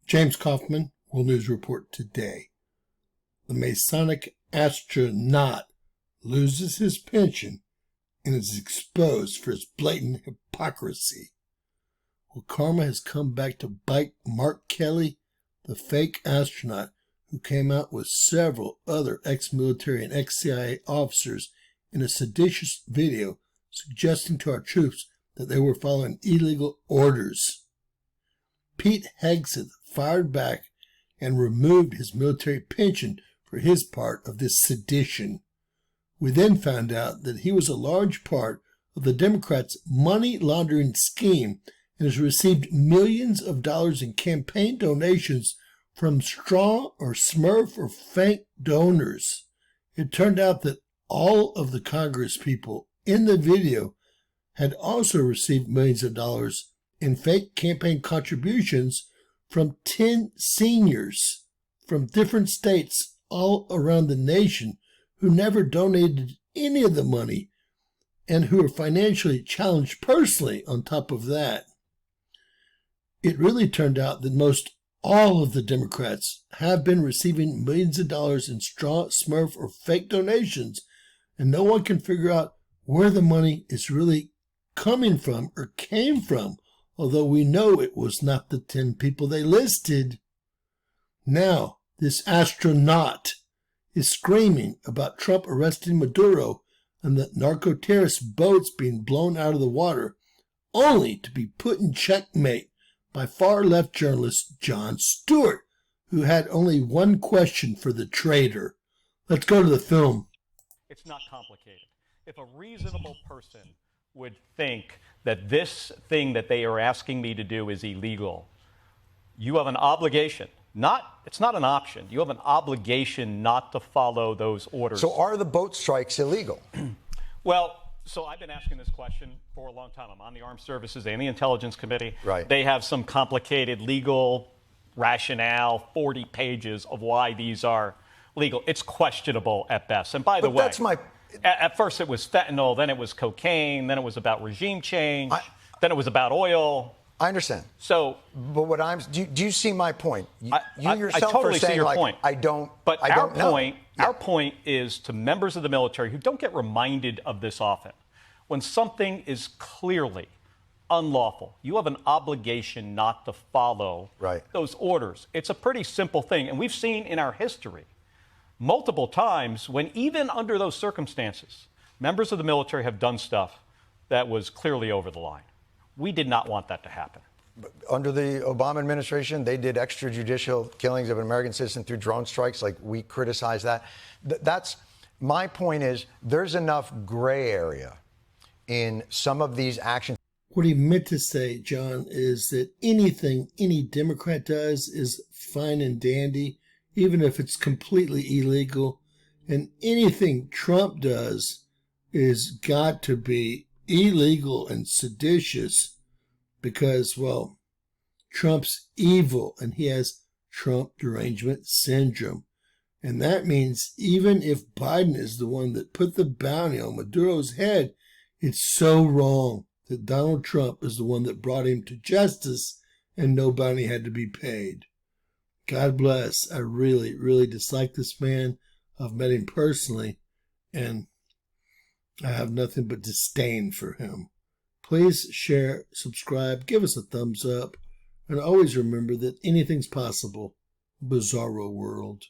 James Kaufman, World News Report today. The Masonic AstroNOT loses his pension and is exposed for his blatant hypocrisy. Well, karma has come back to bite Mark Kelly, the fake astronaut who came out with several other ex-military and ex-CIA officers in a seditious video suggesting to our troops that they were following illegal orders. Pete Hegseth fired back and removed his military pension for his part of this sedition. We then found out that he was a large part of the Democrats' money laundering scheme and has received millions of dollars in campaign donations from straw or smurf or fake donors. It turned out that all of the Congress people in the video had also received millions of dollars in fake campaign contributions from 10 seniors from different states all around the nation who never donated any of the money and who are financially challenged personally on top of that. It really turned out that most all of the Democrats have been receiving millions of dollars in straw, smurf, or fake donations, and no one can figure out where the money is really coming from or came from, although we know it was not the 10 people they listed. Now, this astronaut is screaming about Trump arresting Maduro and the narco-terrorist boats being blown out of the water, only to be put in checkmate by far-left journalist Jon Stewart, who had only one question for the traitor. Let's go to the film. It's not complicated. If a reasonable person would think that this thing that they are asking me to do is illegal, you have an obligation. It's not an option. You have an obligation not to follow those orders. So are the boat strikes illegal? Well, so I've been asking this question for a long time. I'm on the Armed Services and the Intelligence Committee. Right. They have some complicated legal rationale, 40 pages of why these are legal. It's questionable at best. And by the way, that's my... At first it was fentanyl, then it was cocaine, then it was about regime change, then it was about oil. I understand. So, but what do you see my point? You yourself I totally are saying, see your like, point. I don't. But I our don't know. point, Yeah. our point is to members of the military who don't get reminded of this often. When something is clearly unlawful, you have an obligation not to follow those orders. It's a pretty simple thing, and we've seen in our history multiple times when even under those circumstances, members of the military have done stuff that was clearly over the line. We did not want that to happen. Under the Obama administration, they did extrajudicial killings of an American citizen through drone strikes. Like, we criticize that. That's my point. Is there's enough gray area in some of these actions. What he meant to say, John, is that anything any Democrat does is fine and dandy, even if it's completely illegal. And anything Trump does is got to be illegal and seditious because, well, Trump's evil and he has Trump derangement syndrome. And that means even if Biden is the one that put the bounty on Maduro's head, it's so wrong that Donald Trump is the one that brought him to justice and no bounty had to be paid. God bless. I really, really dislike this man. I've met him personally, and I have nothing but disdain for him. Please share, subscribe, give us a thumbs up, and always remember that anything's possible. Bizarro world.